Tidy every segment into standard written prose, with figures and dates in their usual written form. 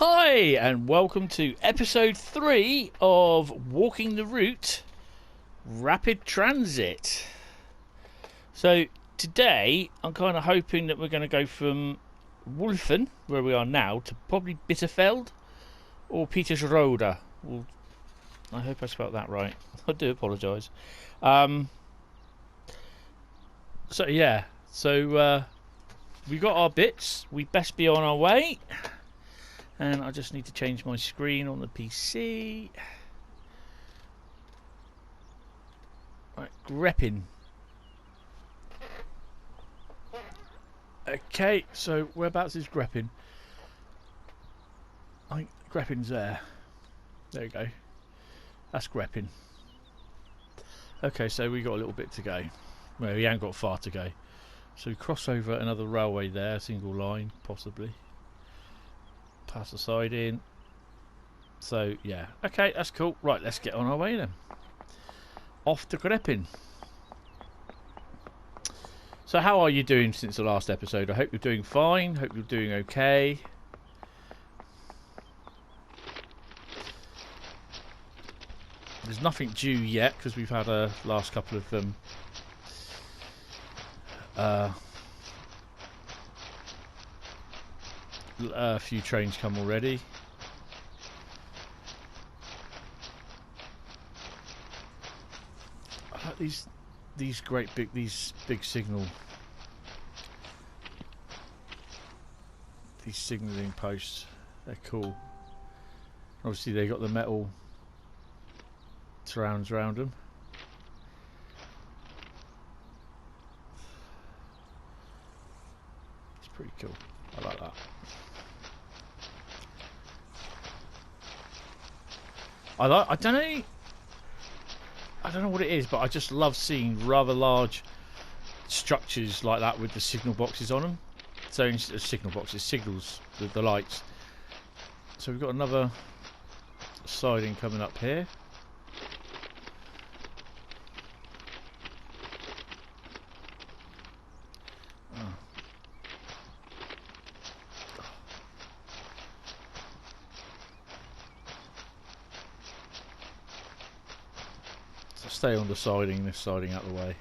Hi, and welcome to episode 3 of Walking the Route Rapid Transit. So today I'm kind of hoping that we're going to go from Wolfen, where we are now, to probably Bitterfell or Petersroda. Well, I hope I spelled that right. I do apologise. So we got our bits. We best be on our way. And I just need to change my screen on the PC. Right, Grepping. Okay, so whereabouts is Grepping? I think Grepping's there. There we go. That's Grepping. Okay, so we got a little bit to go. Well, we ain't got far to go. So we cross over another railway there, single line, possibly. Pass the side in. So yeah, okay, that's cool. Right, let's get on our way then. Off to Grepping. So how are you doing since the last episode? I hope you're doing fine. Hope you're doing okay. There's nothing due yet because we've had a last couple of a few trains come already. I like these big signal, these signalling posts. They're cool. Obviously they got the metal surrounds around them. It's pretty cool. I like that. I don't know what it is, but I just love seeing rather large structures like that with the signal boxes on them. So instead of signal boxes, signals, the lights. So we've got another siding coming up here. Stay on the siding, this siding out the way.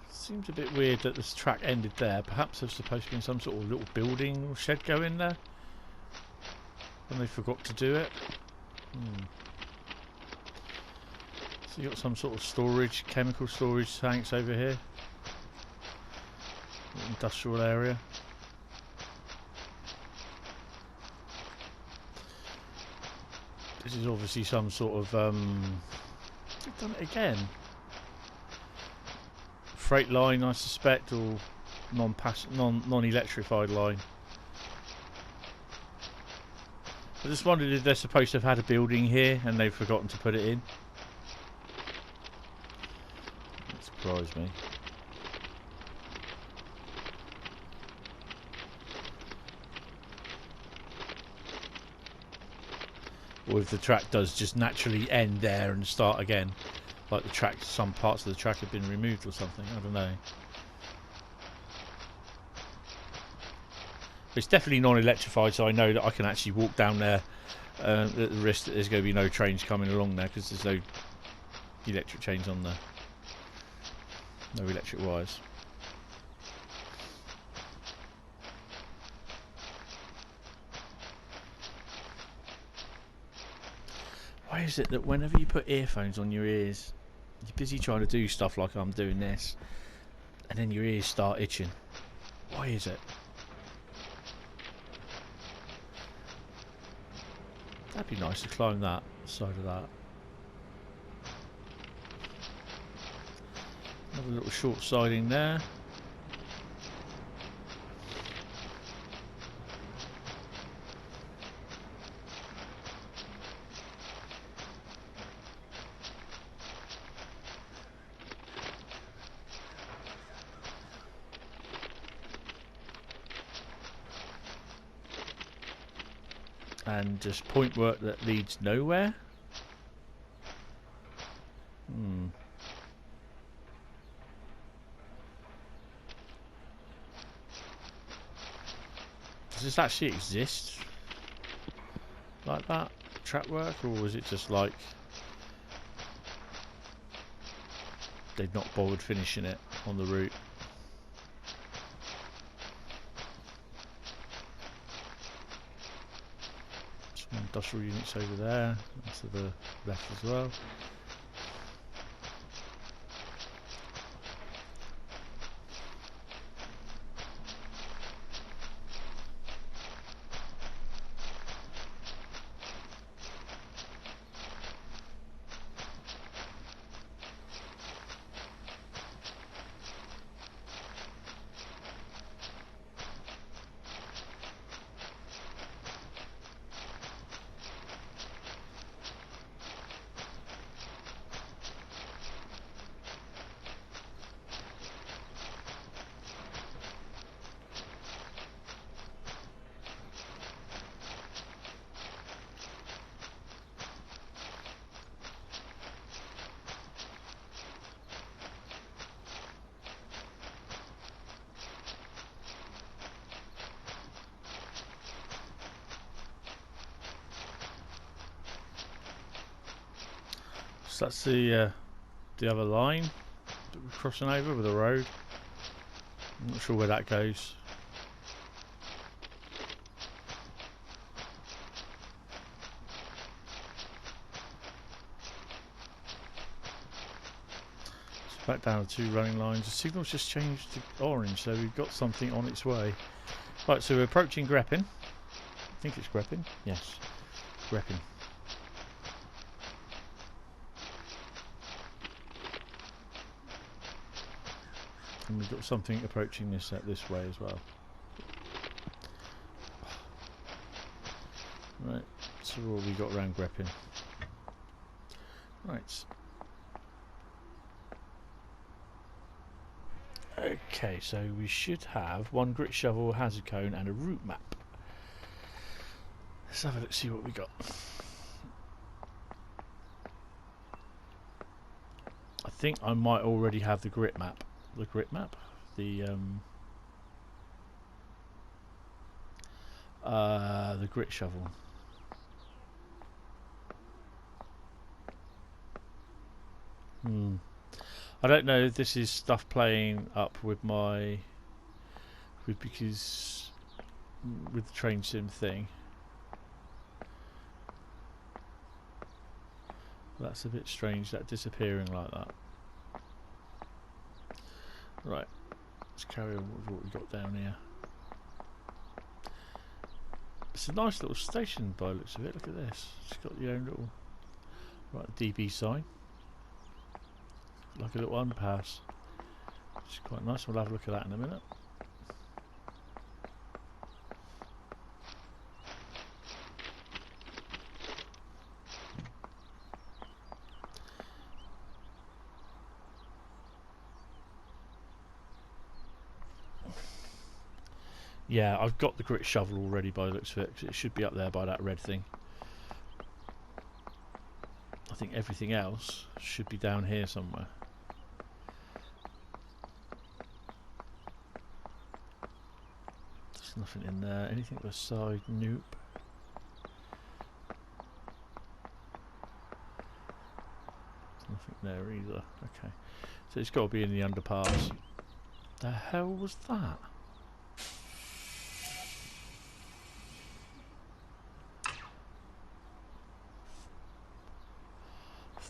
Seems a bit weird that this track ended there. Perhaps there's supposed to be some sort of little building or shed go in there, and they forgot to do it. So you got some sort of storage, chemical storage tanks over here. Industrial area. This is obviously some sort of they've done it again. Freight line, I suspect, or non-electrified line. I just wondered if they're supposed to have had a building here and they've forgotten to put it in. Surprised me. Or if the track does just naturally end there and start again, like the track, some parts of the track have been removed or something. I don't know. But it's definitely non-electrified, so I know that I can actually walk down there at the risk that there's going to be no trains coming along there because there's no electric chains on there. No electric wires. Why is it that whenever you put earphones on your ears, you're busy trying to do stuff like I'm doing this, and then your ears start itching? Why is it? That'd be nice to climb that side of that. Another little short siding there. and just point work that leads nowhere. Does this actually exist like that, track work, or was it just like they've not bothered finishing it on the route? Some industrial units over there, and to the left as well. So that's the other line that we're crossing over with the road. I'm not sure where that goes. So back down to 2 running lines. The signal's just changed to orange, so we've got something on its way. Right, so we're approaching Grepping. I think it's Grepping. Yes, Grepping. And we've got something approaching this way as well. Right, so what have we got around Grepping? Right. Okay, so we should have 1 grit shovel, a hazard cone and a route map. Let's have a look, see what we got. I think I might already have the grit map. The grit map, the grit shovel. I don't know if this is stuff playing up with because with the train sim thing. That's a bit strange, that disappearing like that. Right, let's carry on with what we've got down here. It's a nice little station by the looks of it. Look at this. It's got your own little DB sign. Like a little underpass. It's quite nice. We'll have a look at that in a minute. Yeah, I've got the grit shovel already by the looks of it. It should be up there by that red thing. I think everything else should be down here somewhere. There's nothing in there. Anything beside nope. There's nothing there either. Okay. So it's got to be in the underpass. The hell was that?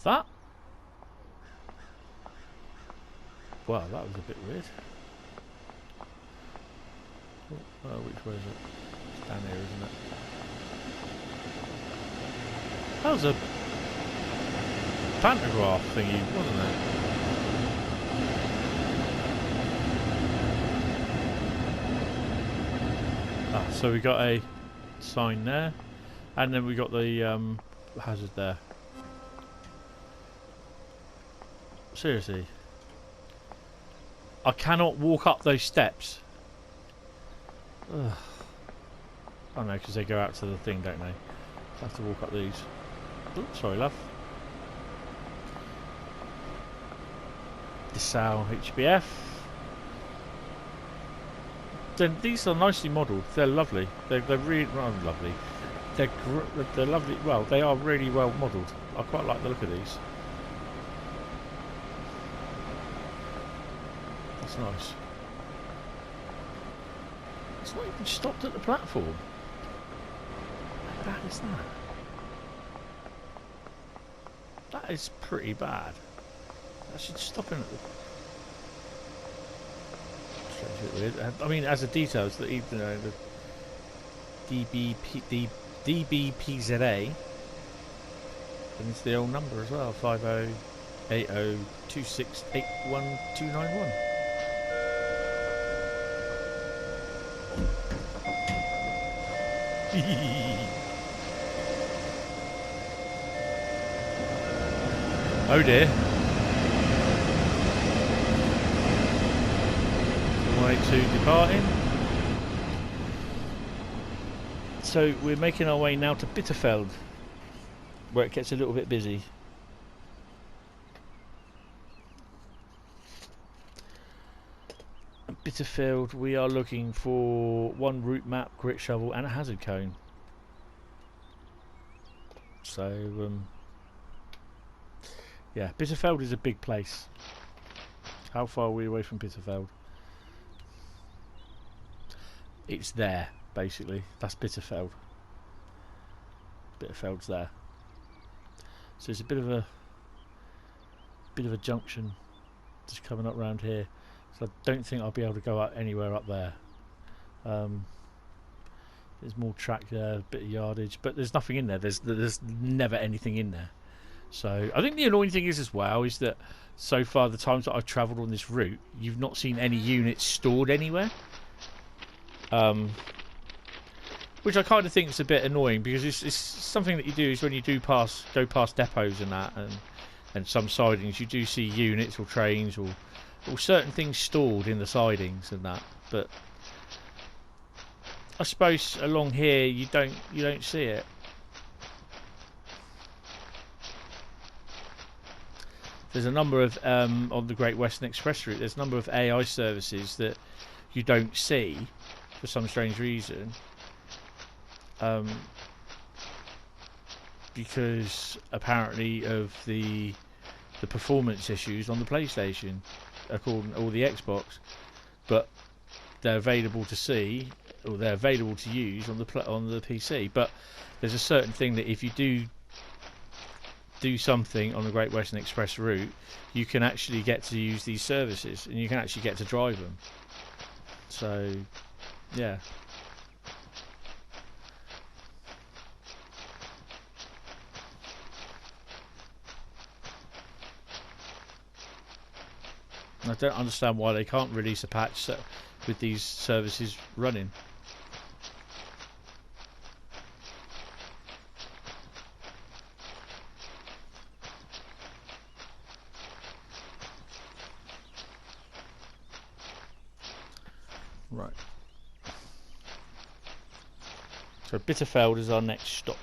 That? Wow, that was a bit weird. Oh, which way is it? It's down here, isn't it? That was a pantograph thingy, wasn't it? Ah, so we got a sign there, and then we got the hazard there. Seriously, I cannot walk up those steps. Ugh. Oh no, because they go out to the thing, don't they? have to walk up these. Oops, sorry, love. Dessau Hbf. Then these are nicely modelled. They're lovely. They're really lovely. They're lovely. Well, they are really well modelled. I quite like the look of these. That's nice. It's not even stopped at the platform. How bad is that? That is pretty bad. I should stop in at the... I mean, as a details, that even though the DBPZA, and it's the old number as well, 5080268191. Oh dear. Way to departing. So we're making our way now to Bitterfell, where it gets a little bit busy. At Bitterfell, we are looking for one route map, grit shovel, and a hazard cone. So, yeah, Bitterfell is a big place. How far are we away from Bitterfell? It's there, basically. That's Bitterfell. Bitterfell's there. So it's a bit of a junction just coming up round here. So I don't think I'll be able to go out anywhere up there. There's more track there, a bit of yardage, but there's nothing in there. There's never anything in there. So I think the annoying thing is as well is that so far the times that I've travelled on this route, you've not seen any units stored anywhere. Which I kind of think is a bit annoying, because it's something that you do is when you do go past depots and that, and some sidings, you do see units or trains or certain things stored in the sidings and that. But I suppose along here you don't see it. There's a number of on the Great Western Express route. There's a number of AI services that you don't see for some strange reason, because apparently of the performance issues on the PlayStation, according or the Xbox, but they're available to see, or they're available to use on the PC. But there's a certain thing that if you do something on the Great Western Express route, you can actually get to use these services, and you can actually get to drive them. So, yeah. I don't understand why they can't release a patch with these services running. Right. So Bitterfell is our next stop.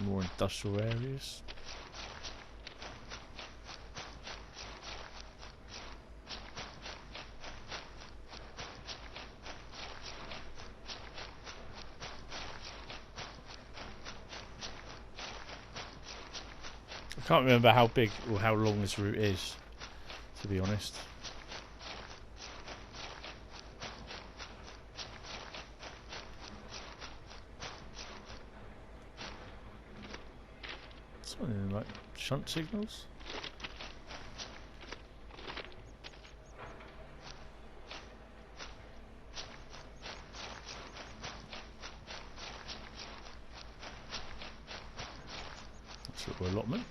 More industrial areas. I can't remember how big or how long this route is, to be honest. Something like shunt signals. little allotment.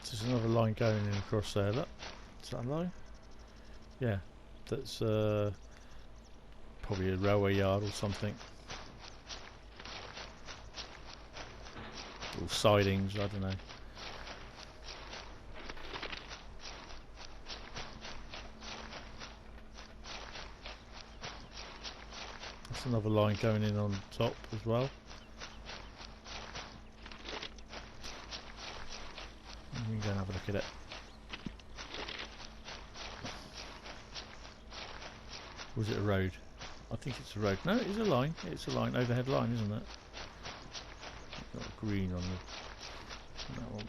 There's another line going in across there. Look, is that a line? Yeah, that's probably a railway yard or something. Or sidings, I don't know. That's another line going in on top as well. We can go and have a look at it. Was it a road? I think it's a road. No, it is a line. It's a line, overhead line, isn't it? Got green on that one.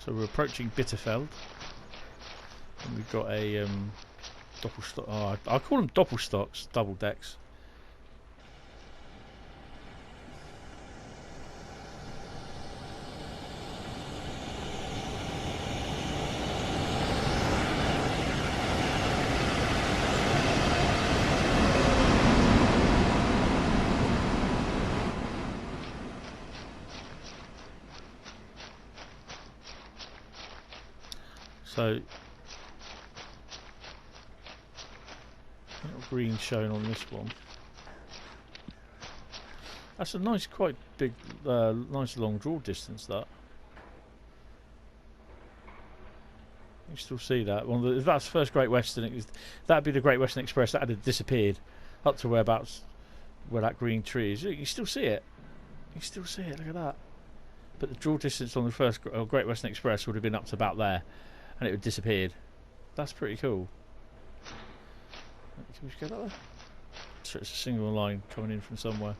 So we're approaching Bitterfell, and we've got a Dopplestock. Oh, I call them Doppelstocks, double decks. So, little green shown on this one. That's a nice, quite big, nice long draw distance. That you still see that one. If that's first Great Western, that'd be the Great Western Express. That had disappeared up to whereabouts where that green tree is. You can still see it. You can still see it. Look at that. But the draw distance on the first Great Western Express would have been up to about there. And it would have disappeared. That's pretty cool. Can we just go that way? So it's a single line coming in from somewhere.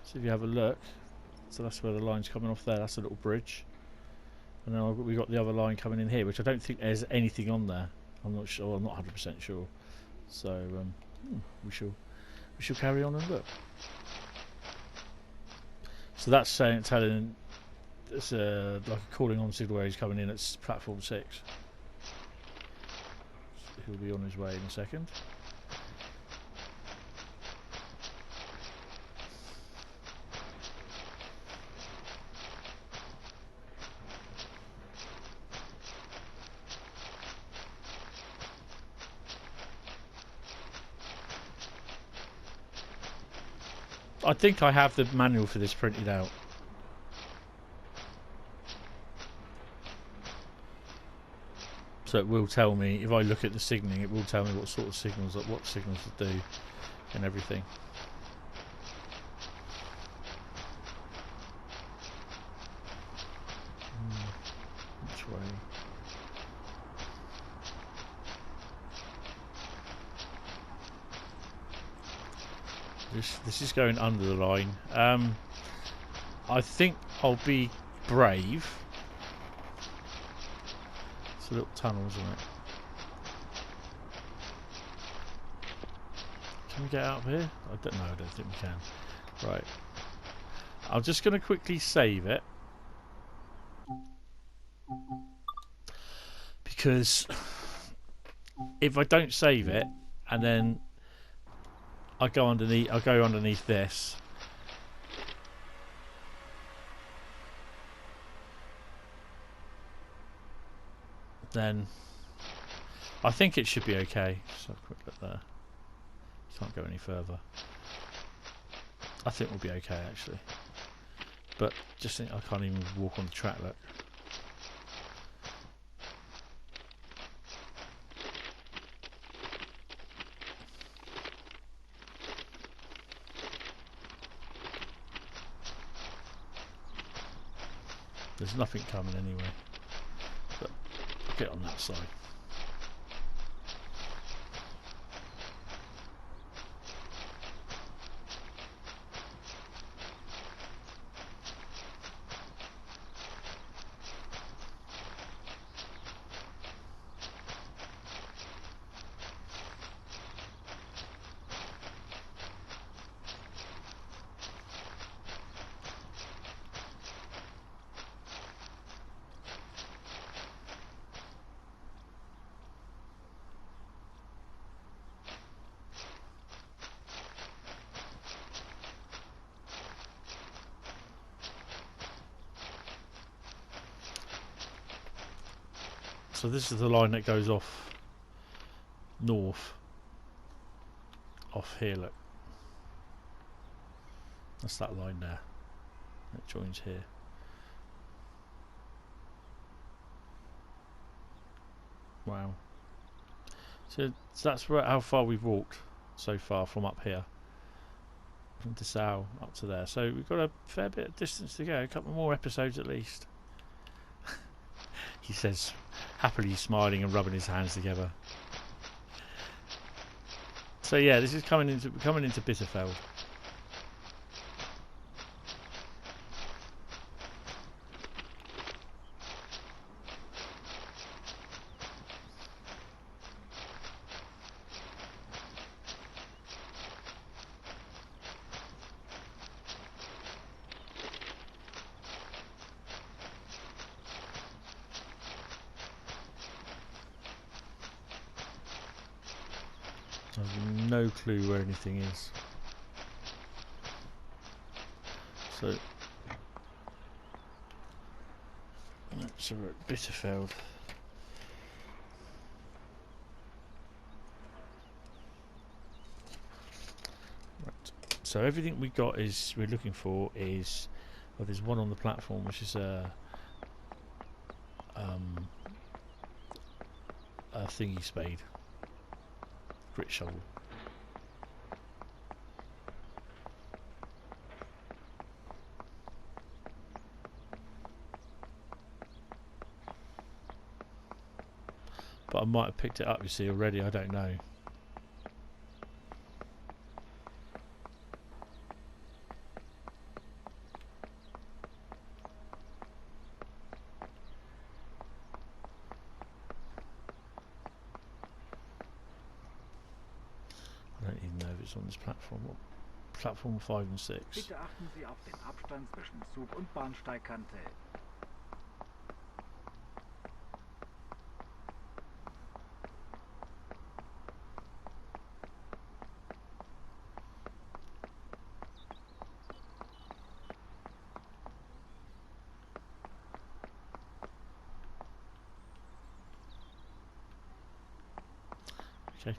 So if you have a look, so that's where the line's coming off there. That's a little bridge. And then we got the other line coming in here, which I don't think there's anything on there. I'm not sure. I'm not 100% sure. So we shall carry on and look. So that's telling. It's like a calling on signal where he's coming in at platform 6. He'll be on his way in a second. I think I have the manual for this printed out. So it will tell me, if I look at the signalling, it will tell me what sort of signals, what signals to do and everything. Which way? This is going under the line. I think I'll be brave. It's a little tunnel, isn't it? Can we get out of here? I don't know, I don't think we can. Right. I'm just going to quickly save it. Because if I don't save it and then I go underneath this, then I think it should be okay. Just have a quick look there. Can't go any further. I think we'll be okay actually. But just think I can't even walk on the track, look. There's nothing coming anyway. But I'll get on that side. So this is the line that goes off north. Off here, look. That's that line there. That joins here. Wow. So that's how far we've walked so far from up here. From Dessau up to there. So we've got a fair bit of distance to go. A couple more episodes at least. He says, happily smiling and rubbing his hands together. So yeah, this is coming into Bitterfell. I've no clue where anything is. So we're at Bitterfell. Right. So everything we're looking for is, well, there's one on the platform which is a thingy spade. Grit shovel. But I might have picked it up, you see, already, I don't know. I don't even know if it's on this platform. Platform 5 and 6. Bitte achten Sie auf den Abstand zwischen Zug- und Bahnsteigkante. Okay.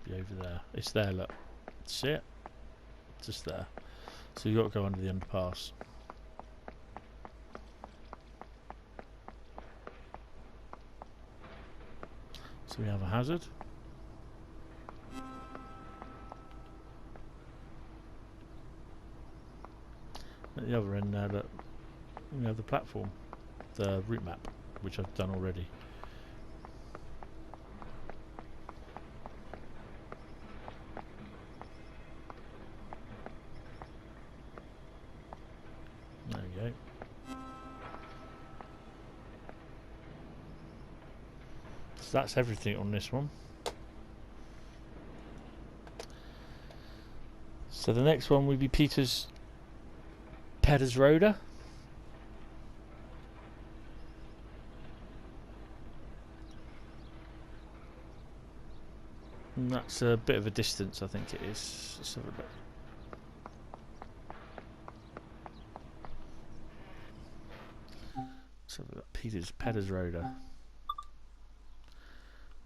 Be over there. It's there, look. See it? Just there. So you've got to go under the underpass. So we have a hazard. At the other end now, look, we have the platform, the route map, which I've done already. There we go. So that's everything on this one. So the next one will be Petersroda. And that's a bit of a distance, I think it is. Let's have a look. So we've got Petersroda.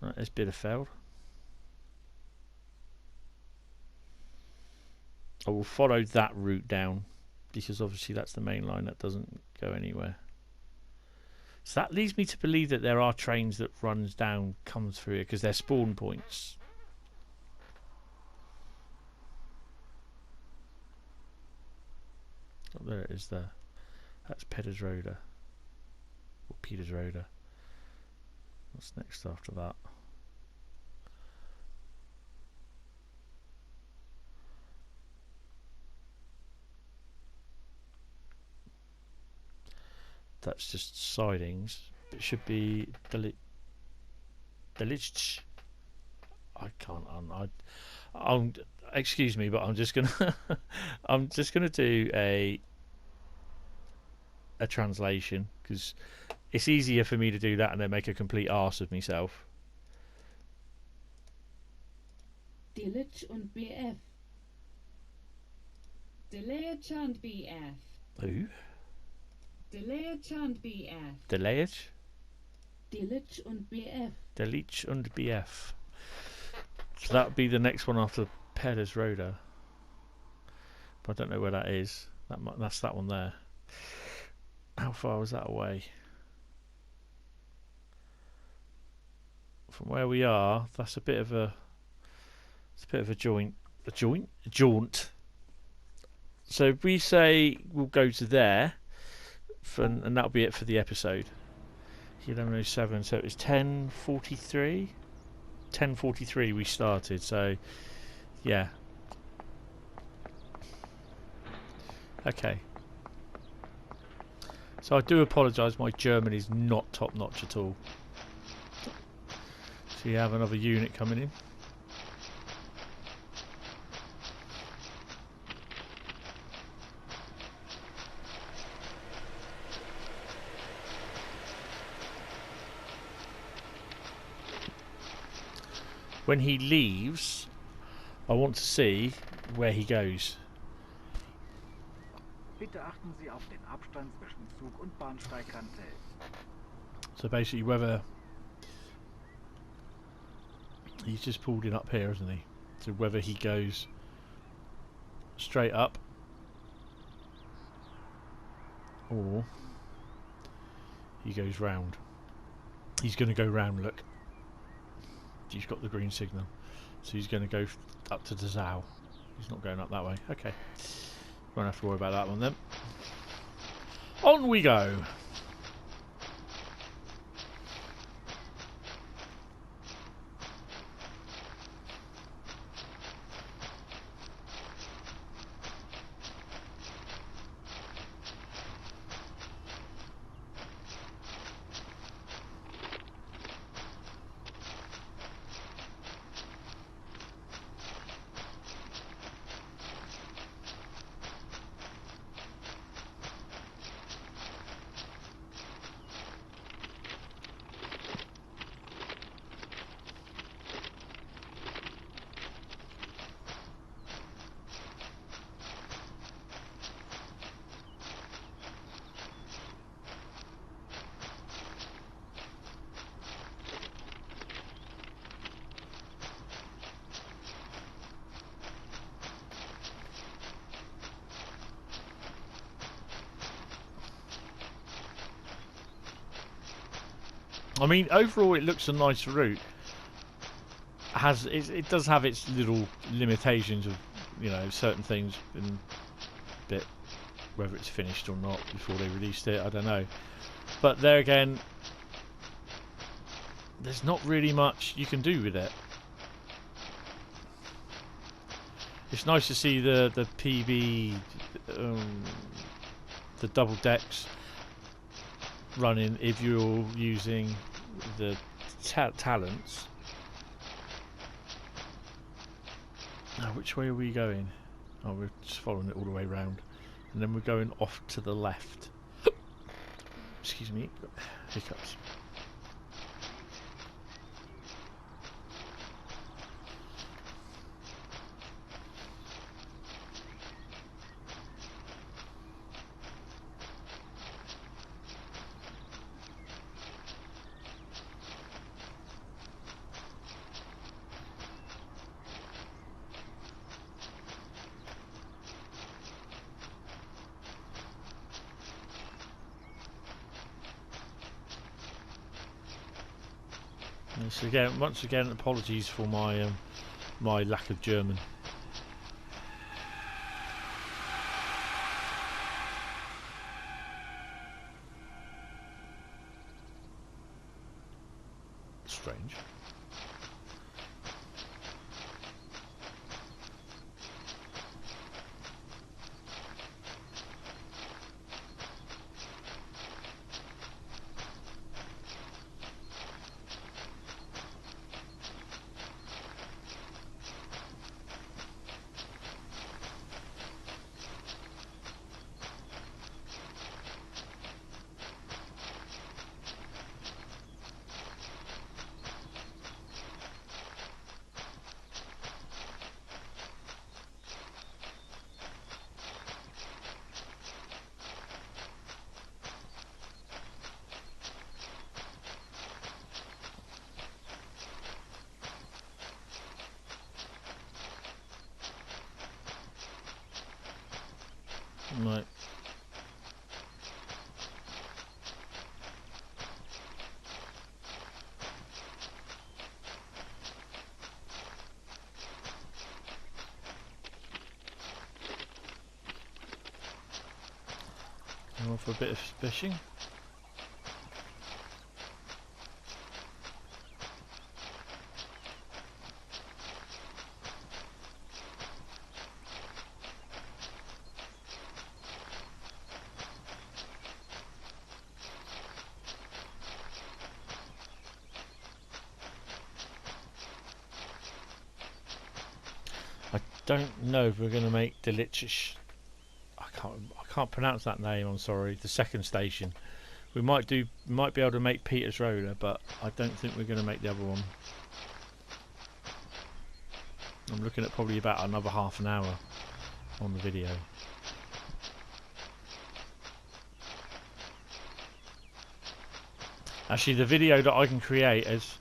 Right, there's Bitterfell. I will follow that route down because obviously that's the main line that doesn't go anywhere. So that leads me to believe that there are trains that runs down, comes through here because they're spawn points. Oh, there it is there. That's Petersroda. Or Petersroda. What's next after that? That's just sidings. It should be village. I can't. I'm. Excuse me, but I'm just gonna. I'm just gonna do a translation because it's easier for me to do that and then make a complete arse of myself. Village and BF. Village and BF. Who? Village and BF. Delayage? Village and BF. Delich and BF. So that would be the next one after Petersroda. But I don't know where that is. That's that one there. How far was that away? From where we are, that's a bit of a. It's a bit of a jaunt. A jaunt. So if we say we'll go to there, and that'll be it for the episode. 11:07. So it was 10:43. 10:43 we started. So yeah. Okay. So I do apologise. My German is not top notch at all. So you have another unit coming in. When he leaves, I want to see where he goes. Bitte achten Sie auf den Abstand zwischen Zug- und Bahnsteigkante. So basically whether he's just pulled in up here, isn't he? So whether he goes straight up or he goes round. He's going to go round, look. He's got the green signal. So he's going to go up to Dessau. He's not going up that way. Okay. Won't have to worry about that one then. On we go. I mean, overall, it looks a nice route. It does have its little limitations of, you know, certain things in a bit, whether it's finished or not before they released it, I don't know. But there again, there's not really much you can do with it. It's nice to see the PB, the double decks running if you're using the talents. Now, which way are we going? Oh, we're just following it all the way round, and then we're going off to the left. Excuse me, hiccups. So again, once again, apologies for my my lack of German. strange. Right. Going for a bit of fishing. I don't know if we're going to make delicious. I can't pronounce that name. I'm sorry. The second station. We might be able to make Petersroda, but I don't think we're going to make the other one. I'm looking at probably about another half an hour on the video. Actually, the video that I can create as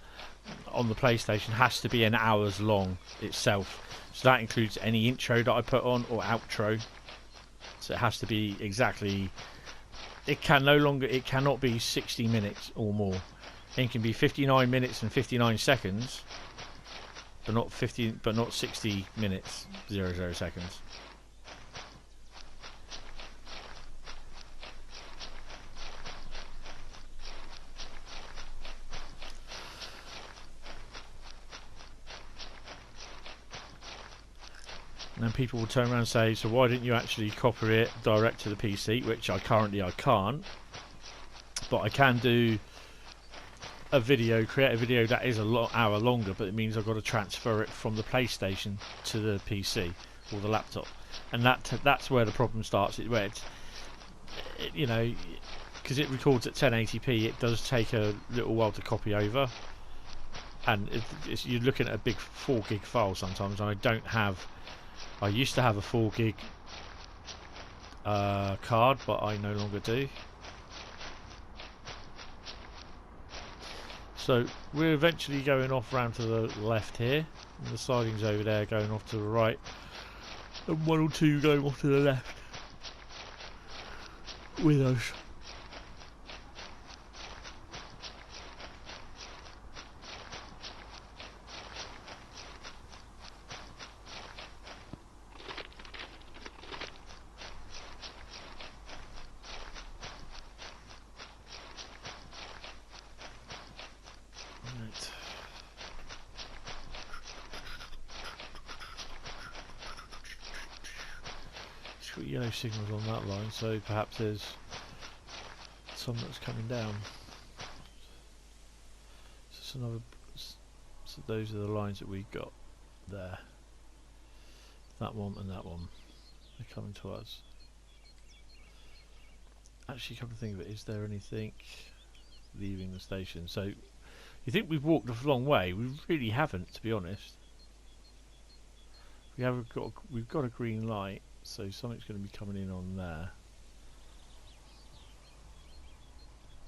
on the PlayStation has to be an hour's long itself. So that includes any intro that I put on or outro. So it has to be exactly. It cannot be 60 minutes or more. It can be 59 minutes and 59 seconds, but not 60 minutes 00 seconds. And then people will turn around and say, so why didn't you actually copy it direct to the PC? Which I can't. But I can do a video, create a video that is hour longer, but it means I've got to transfer it from the PlayStation to the PC or the laptop. And that's where the problem starts. Where it's, you know, because it records at 1080p, it does take a little while to copy over. And you're looking at a big 4 gig file sometimes, and I used to have a 4 gig card, but I no longer do. So we're eventually going off round to the left here, and the siding's over there going off to the right, and 1 or 2 going off to the left with us. Yellow signals on that line, so perhaps there's some that's coming down. So those are the lines that we've got there. That one and that one. They're coming to us. Actually, come to think of it, is there anything leaving the station? So you think we've walked a long way? We really haven't, to be honest. We've got a green light. So something's going to be coming in on there.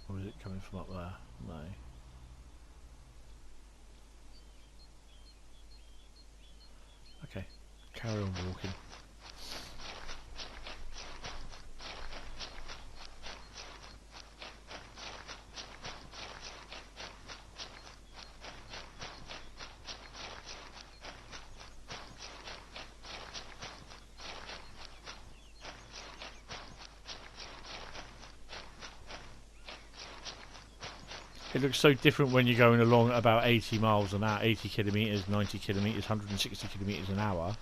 Or is it coming from up there? No. Okay, carry on walking. It looks so different when you're going along at about 80 miles an hour, 80 kilometres, 90 kilometres, 160 kilometres an hour.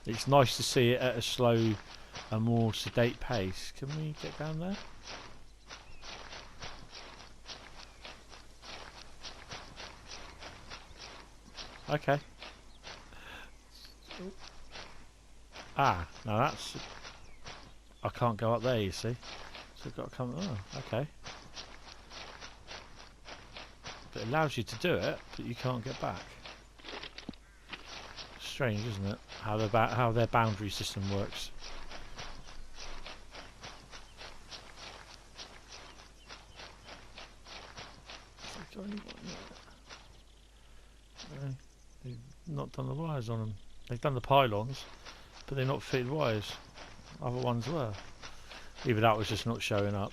It's nice to see it at a slow, a more sedate pace. Can we get down there? Okay. Ah, now that's... I can't go up there, you see. So I've got to come... Oh, okay. But it allows you to do it, but you can't get back. Strange, isn't it? How their boundary system works. They've not done the wires on them. They've done the pylons, but they're not fitted wires. Other ones were. Either that was just not showing up.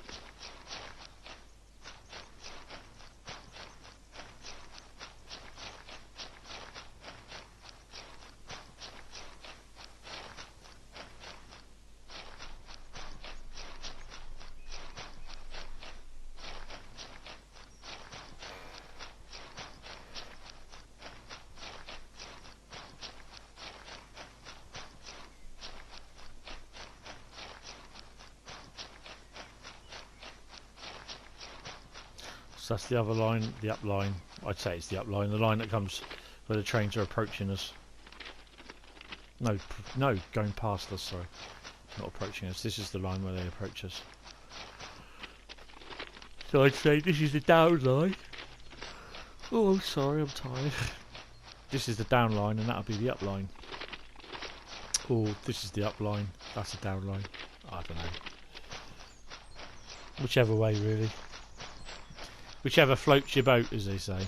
So that's the other line, the up line. I'd say it's the up line, the line that comes where the trains are approaching us. No, going past us, sorry. Not approaching us. This is the line where they approach us. So I'd say this is the down line. Oh, I'm sorry, I'm tired. This is the down line and that'll be the up line. Or this is the up line, that's the down line. I don't know. Whichever way, really. Whichever floats your boat, as they say.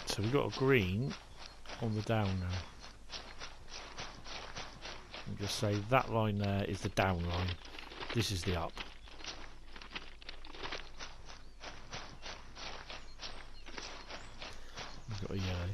So we've got a green on the down now. And just say that line there is the down line. This is the up. We've got a yellow.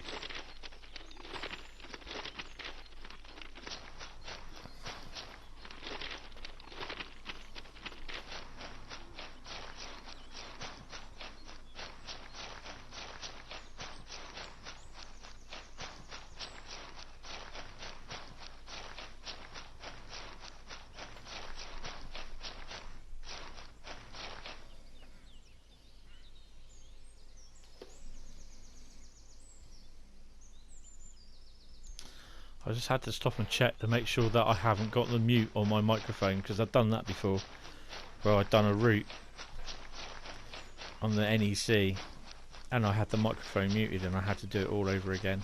I just had to stop and check to make sure that I haven't got the mute on my microphone, because I've done that before, where I'd done a route on the NEC and I had the microphone muted and I had to do it all over again.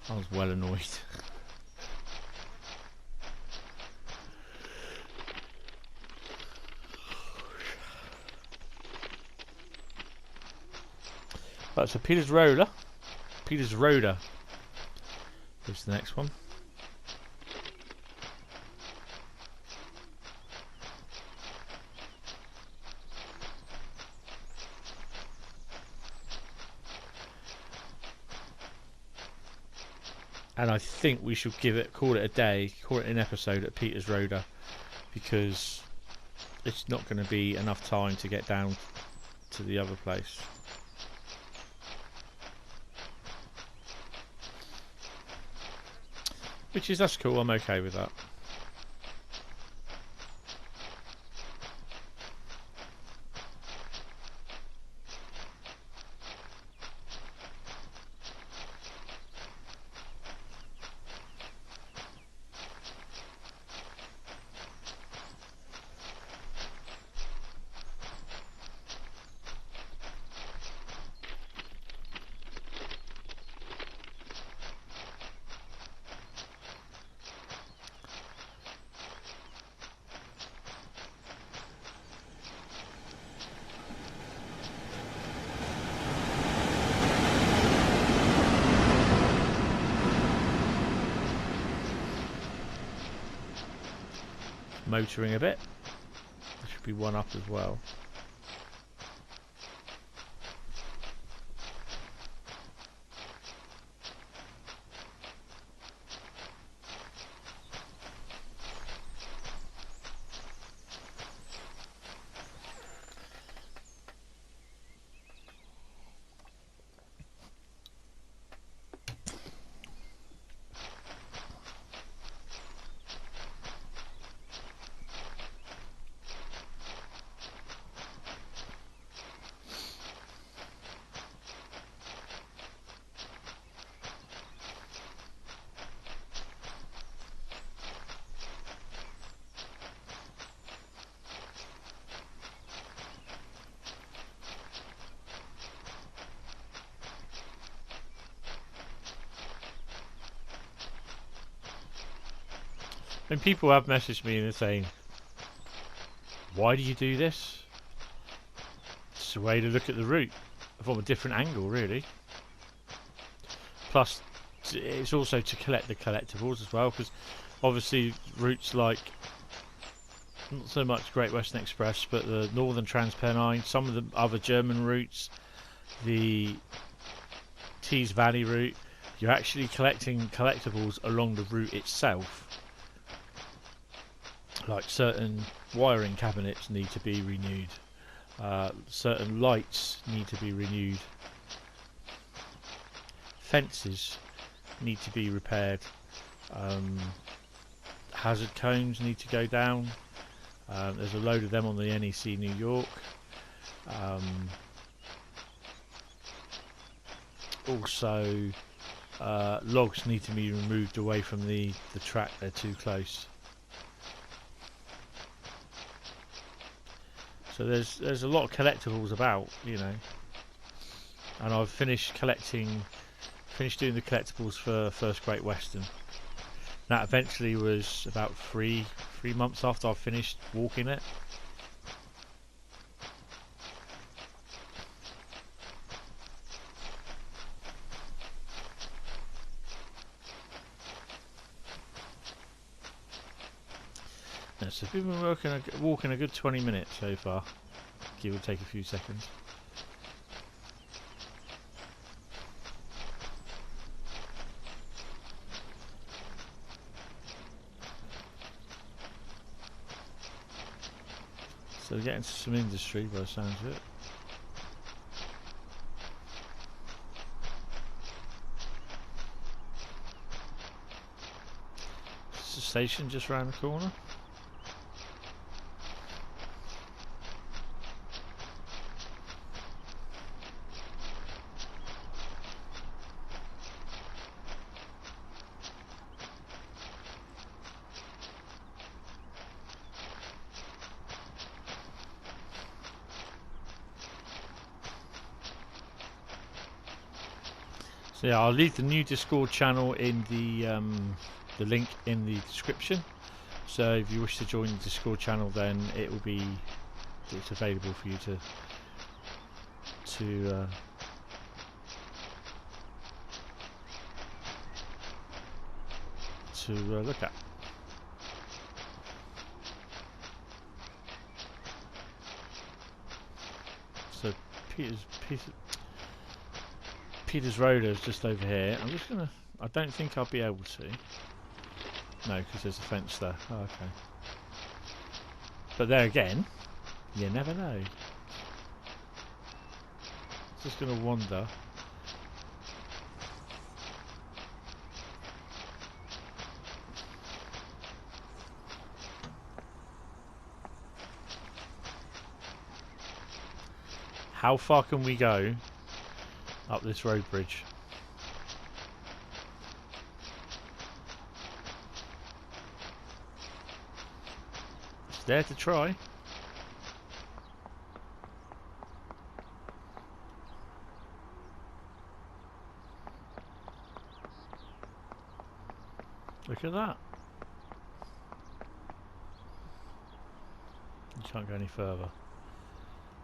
I was well annoyed. Right, so Petersroda is the next one. And I think we should call it a day, call it an episode at Petersroda, because it's not going to be enough time to get down to the other place. That's cool, I'm okay with that. Motoring a bit. There should be one up as well. And people have messaged me and they're saying, why do you do this? It's a way to look at the route from a different angle, really. Plus, it's also to collect the collectibles as well, because obviously routes like, not so much Great Western Express, but the Northern Trans Pennine, some of the other German routes, the Tees Valley route, you're actually collecting collectibles along the route itself. Like certain wiring cabinets need to be renewed, certain lights need to be renewed, fences need to be repaired, hazard cones need to go down. There's a load of them on the NEC New York. Also, logs need to be removed away from the track, they're too close. So there's a lot of collectibles about, you know. And I've finished doing the collectibles for First Great Western. That eventually was about three months after I finished walking it. Yeah, so we've been walking a good 20 minutes so far. Give or take a few seconds. So we're getting to some industry by the sounds of it. It's the station just round the corner. So yeah, I'll leave the new Discord channel in the link in the description. So if you wish to join the Discord channel, then it's available for you to look at. So Petersroda is just over here. I'm just gonna. I don't think I'll be able to. No, because there's a fence there. Oh, okay. But there again, you never know. Just gonna wander. How far can we go up this road bridge? It's there to try. Look at that. You can't go any further.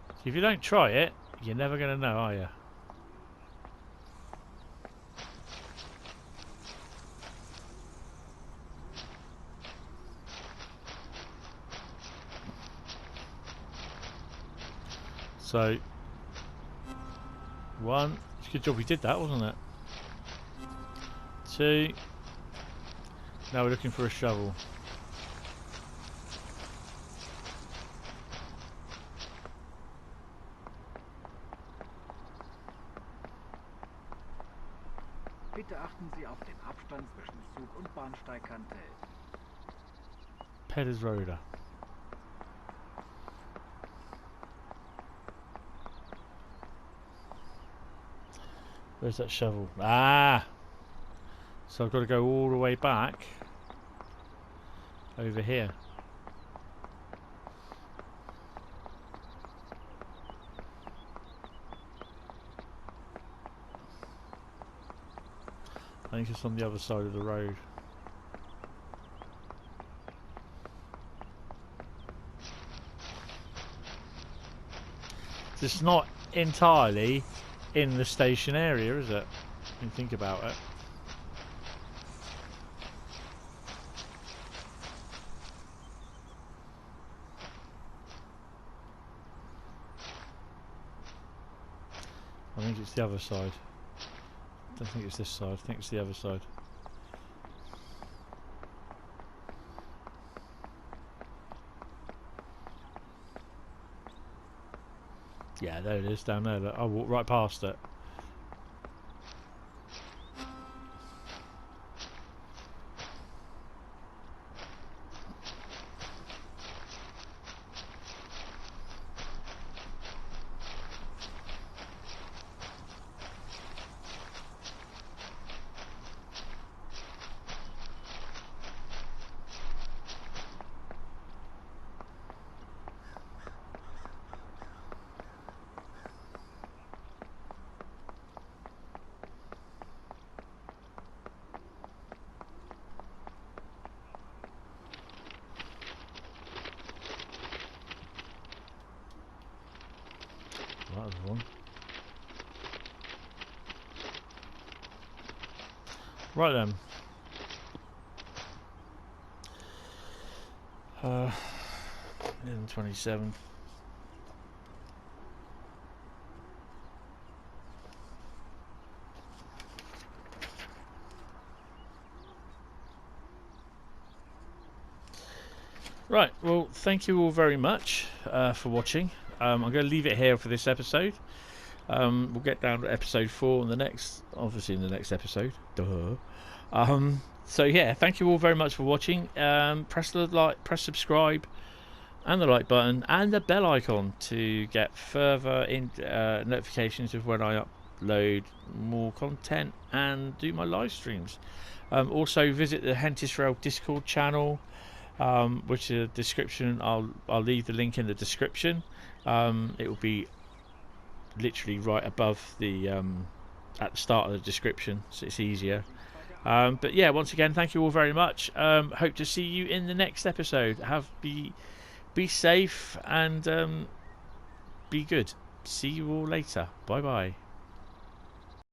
So if you don't try it, you're never going to know, are you? So, one, it's a good job we did that, wasn't it? Two, now we're looking for a shovel. Bitte achten Sie auf den Abstand zwischen Zug- und Bahnsteigkante. Petersroda. Where's that shovel? Ah! So I've got to go all the way back over here. I think it's on the other side of the road. It's not entirely in the station area, is it? When you think about it. I think it's the other side. I don't think it's this side. I think it's the other side. Yeah, there it is, down there. Look, I walked right past it. That was one. Right then. 11:27. Right, well, thank you all very much for watching. I'm going to leave it here for this episode. We'll get down to episode 4 in the next, obviously in the next episode. Duh. So yeah, thank you all very much for watching. Press the like, press subscribe, and the like button, and the bell icon to get further notifications of when I upload more content and do my live streams. Also visit the Hentis Rail Discord channel, which is a description. I'll leave the link in the description. It will be literally right above the at the start of the description, so it's easier. But yeah, once again, thank you all very much. Hope to see you in the next episode. Be safe and be good. See you all later. Bye bye.